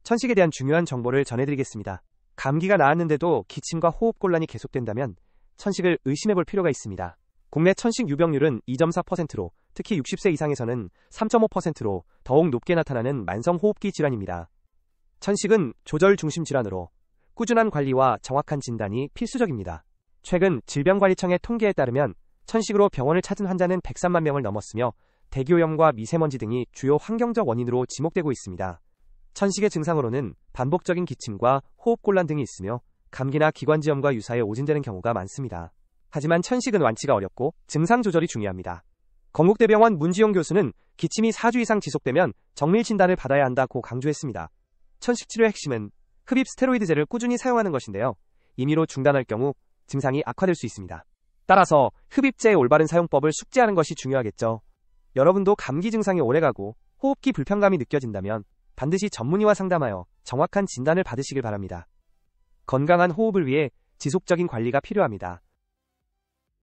천식에 대한 중요한 정보를 전해드리겠습니다. 감기가 나았는데도 기침과 호흡곤란이 계속된다면 천식을 의심해볼 필요가 있습니다. 국내 천식 유병률은 2.4%로 특히 60세 이상에서는 3.5%로 더욱 높게 나타나는 만성호흡기 질환입니다. 천식은 조절 중심 질환으로 꾸준한 관리와 정확한 진단이 필수적입니다. 최근 질병관리청의 통계에 따르면 천식으로 병원을 찾은 환자는 103만 명을 넘었으며 대기오염과 미세먼지 등이 주요 환경적 원인으로 지목되고 있습니다. 천식의 증상으로는 반복적인 기침과 호흡곤란 등이 있으며 감기나 기관지염과 유사해 오진되는 경우가 많습니다. 하지만 천식은 완치가 어렵고 증상 조절이 중요합니다. 건국대병원 문지용 교수는 기침이 4주 이상 지속되면 정밀 진단을 받아야 한다고 강조했습니다. 천식 치료의 핵심은 흡입 스테로이드제를 꾸준히 사용하는 것인데요. 임의로 중단할 경우 증상이 악화될 수 있습니다. 따라서 흡입제의 올바른 사용법을 숙지하는 것이 중요하겠죠. 여러분도 감기 증상이 오래가고 호흡기 불편감이 느껴진다면 반드시 전문의와 상담하여 정확한 진단을 받으시길 바랍니다. 건강한 호흡을 위해 지속적인 관리가 필요합니다.